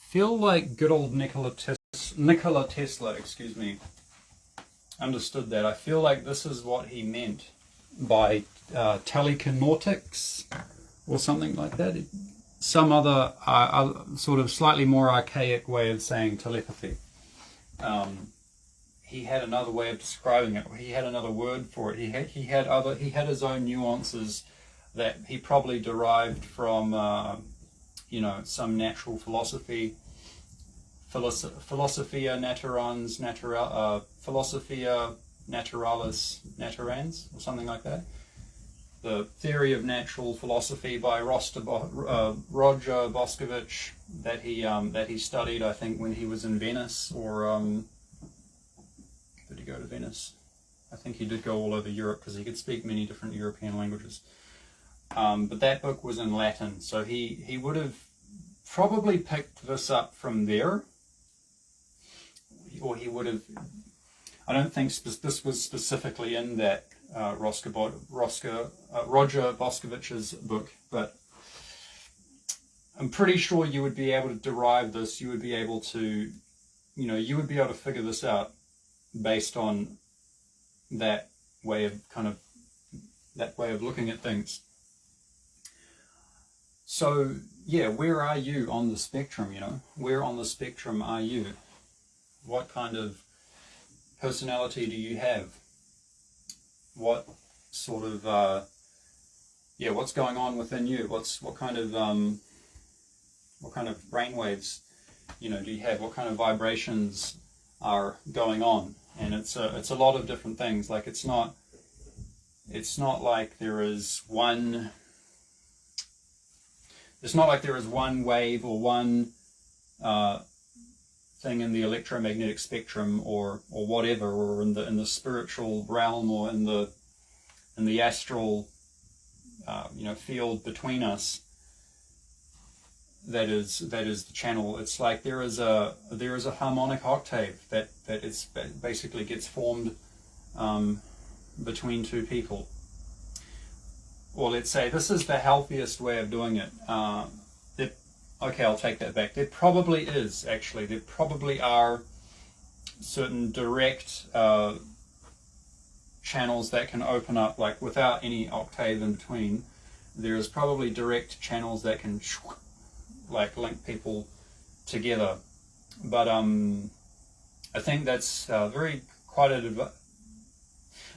feel like good old Nikola Tesla, excuse me, understood that. I feel like this is what he meant by telekinetic or something like that. Some other sort of slightly more archaic way of saying telepathy. He had another way of describing it. He had another word for it. He had his own nuances that he probably derived from some natural philosophy, Philosophia Naturalis Naturans, or something like that. The Theory of Natural Philosophy by Roger Boscovich that he studied, I think, when he was in Venice, or did he go to Venice? I think he did go all over Europe because he could speak many different European languages. But that book was in Latin, so he would have probably picked this up from there, or he would have. I don't think this was specifically in that Roger Boskovich's book, but I'm pretty sure you would be able to derive this. You would be able to, figure this out based on that way of looking at things. So yeah, where are you on the spectrum? Where on the spectrum are you? What kind of personality do you have? What sort of what's going on within you? What kind of brainwaves do you have? What kind of vibrations are going on? And it's a lot of different things. Like it's not like there is one. It's not like there is one wave or one thing in the electromagnetic spectrum or whatever, or in the spiritual realm, or in the astral field between us. That is the channel. It's like there is a harmonic octave that basically gets formed between two people. Or let's say this is the healthiest way of doing it. Okay, I'll take that back. There probably is, actually. There probably are certain direct channels that can open up, like without any octave in between. There is probably direct channels that can link people together. But I think that's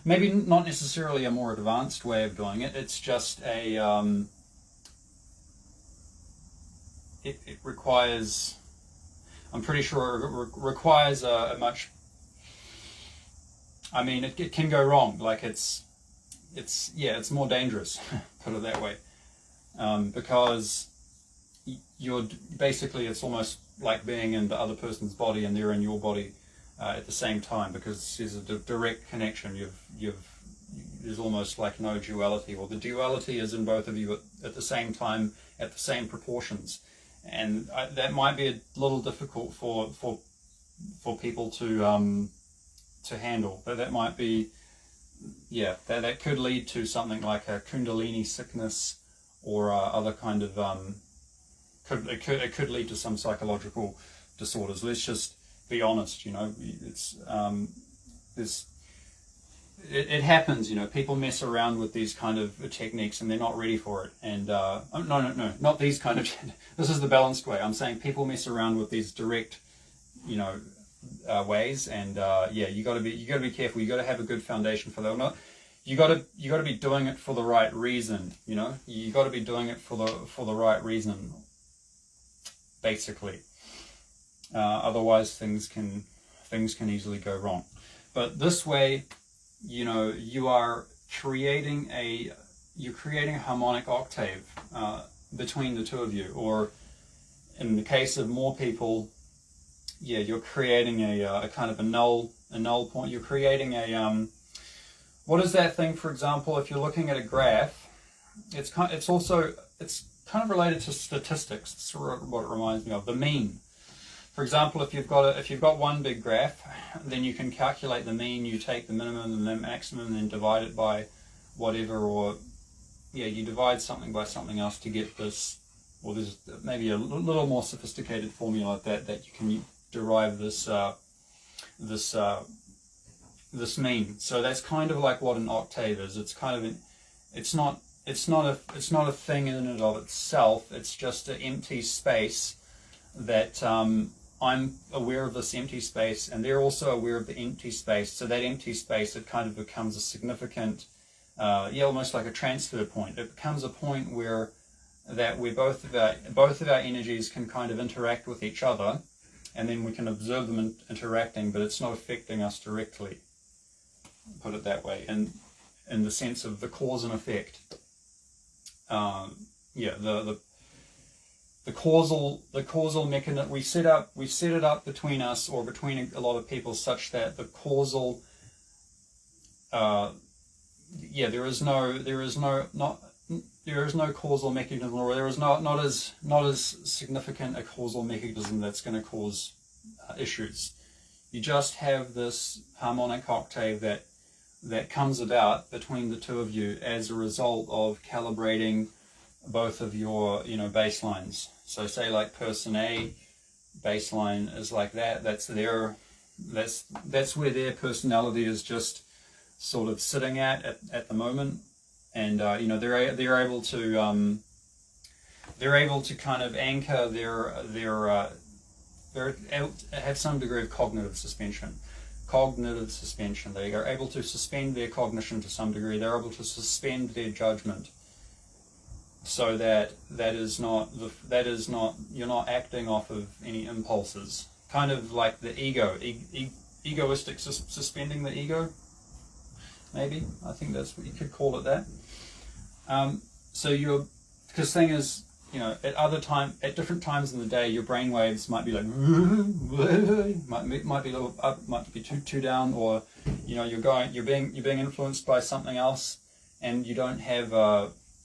maybe not necessarily a more advanced way of doing it. It's just a it requires, I'm pretty sure it requires a much, it can go wrong. Like it's more dangerous, put it that way, because you're basically, it's almost like being in the other person's body and they're in your body at the same time, because there's a direct connection. There's almost like no duality, or the duality is in both of you at the same time, at the same proportions, and that might be a little difficult for people to handle. But that might be, that could lead to something like a Kundalini sickness, or other kind of it could lead to some psychological disorders. Let's just be honest, it happens, people mess around with these kind of techniques and they're not ready for it. And no, not these kind of, this is the balanced way. I'm saying people mess around with these direct, ways, and you got to be careful. You got to have a good foundation for that. You got to be doing it for the right reason. You got to be doing it for the right reason, basically. Otherwise things can easily go wrong. But this way, you are creating a harmonic octave between the two of you, or in the case of more people, you're creating a kind of a null point. You're creating a what is that thing? For example, if you're looking at a graph, it's kind of related to statistics. It's what it reminds me of, the mean. For example, if you've got one big graph, then you can calculate the mean. You take the minimum and the maximum and then divide it by whatever, or you divide something by something else to get this or there's maybe a little more sophisticated formula that you can derive this this mean. So that's kind of like what an octave is. It's kind of it's not a thing in and of itself. It's just an empty space that I'm aware of this empty space, and they're also aware of the empty space. So that empty space, it kind of becomes a significant, almost like a transfer point. It becomes a point where both of our energies can kind of interact with each other, and then we can observe them interacting, but it's not affecting us directly. Put it that way, and in the sense of the cause and effect. The causal mechanism, we set it up between us, or between a lot of people, such that the causal there is no causal mechanism, or there is not as significant a causal mechanism that's going to cause issues. You just have this harmonic octave that comes about between the two of you as a result of calibrating both of your baselines. So say like person A baseline is like that. That's where their personality is just sort of sitting at the moment, and they're able to kind of anchor they have some degree of cognitive suspension. They are able to suspend their cognition to some degree. They're able to suspend their judgment, so that is not you're not acting off of any impulses. Kind of like the ego, egoistic suspending the ego. Maybe I think that's what you could call it. That. Because thing is, at different times in the day, your brain waves might be like might be a little up, might be too down, or you're being influenced by something else, and you don't have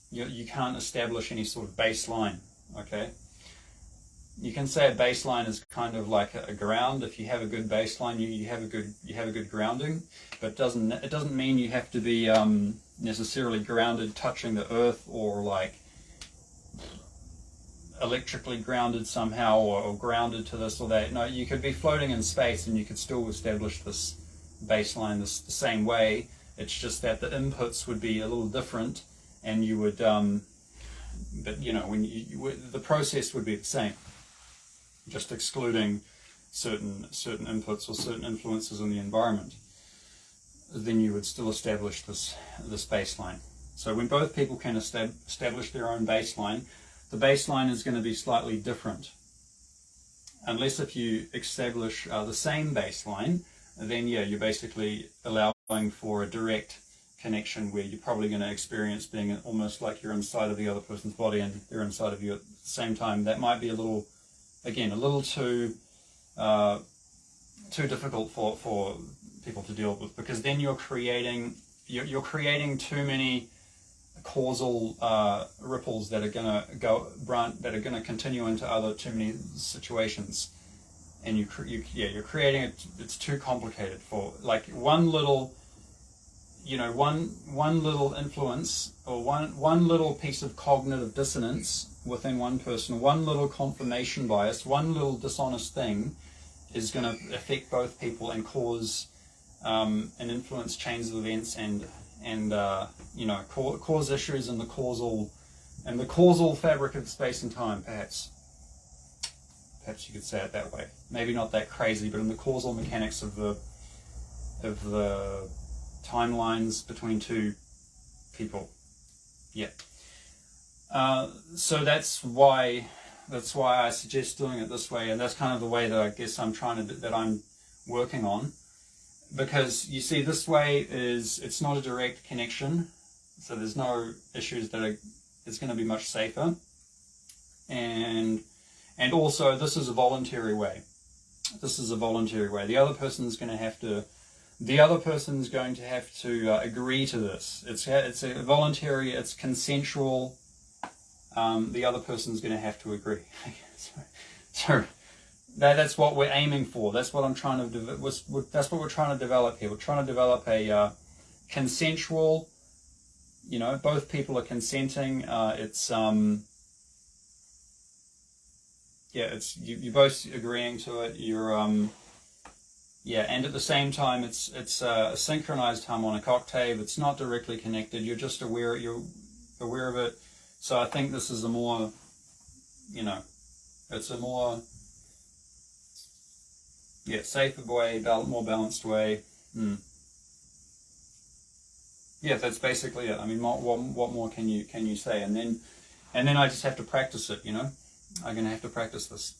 you can't establish any sort of baseline. Okay, you can say a baseline is kind of like a ground. If you have a good baseline, you have a good grounding, but it doesn't mean you have to be necessarily grounded, touching the earth, or like electrically grounded somehow, or grounded to this or that. No, you could be floating in space and you could still establish this baseline the same way. It's just that the inputs would be a little different, and you would but when the process would be the same, just excluding certain inputs or certain influences in the environment. Then you would still establish this baseline. So when both people can establish their own baseline, the baseline is going to be slightly different. Unless if you establish the same baseline, then you're basically allowing for a direct connection where you're probably going to experience being almost like you're inside of the other person's body and they're inside of you at the same time. That might be a little too difficult for people to deal with, because then you're creating too many causal ripples that are going to continue into too many situations, and you're creating it. It's too complicated for like one little influence, or one little piece of cognitive dissonance within one person, one little confirmation bias, one little dishonest thing is going to affect both people and cause and influence chains of events and cause issues in the causal fabric of space and time. Perhaps you could say it that way. Maybe not that crazy, but in the causal mechanics of the timelines between two people. Yeah. So that's why I suggest doing it this way, and that's kind of the way that I guess I'm working on. Because you see, this way it's not a direct connection, so there's no issues it's going to be much safer, and also this is a voluntary way. The other person's going to have to agree to this. It's a voluntary, it's consensual. The other person's going to have to agree. so that's what we're aiming for. That's what I'm trying to do. That's what we're trying to develop here. We're trying to develop a consensual. Both people are consenting. it's you're both agreeing to it. You're yeah, and at the same time, it's a synchronized harmonic octave. It's not directly connected. You're just aware. You're aware of it. So I think this is a more, you know, it's a more, yeah, safer way, more balanced way. Yeah, that's basically it. I mean, what more can you say? And then I just have to practice it. You know, I'm gonna have to practice this.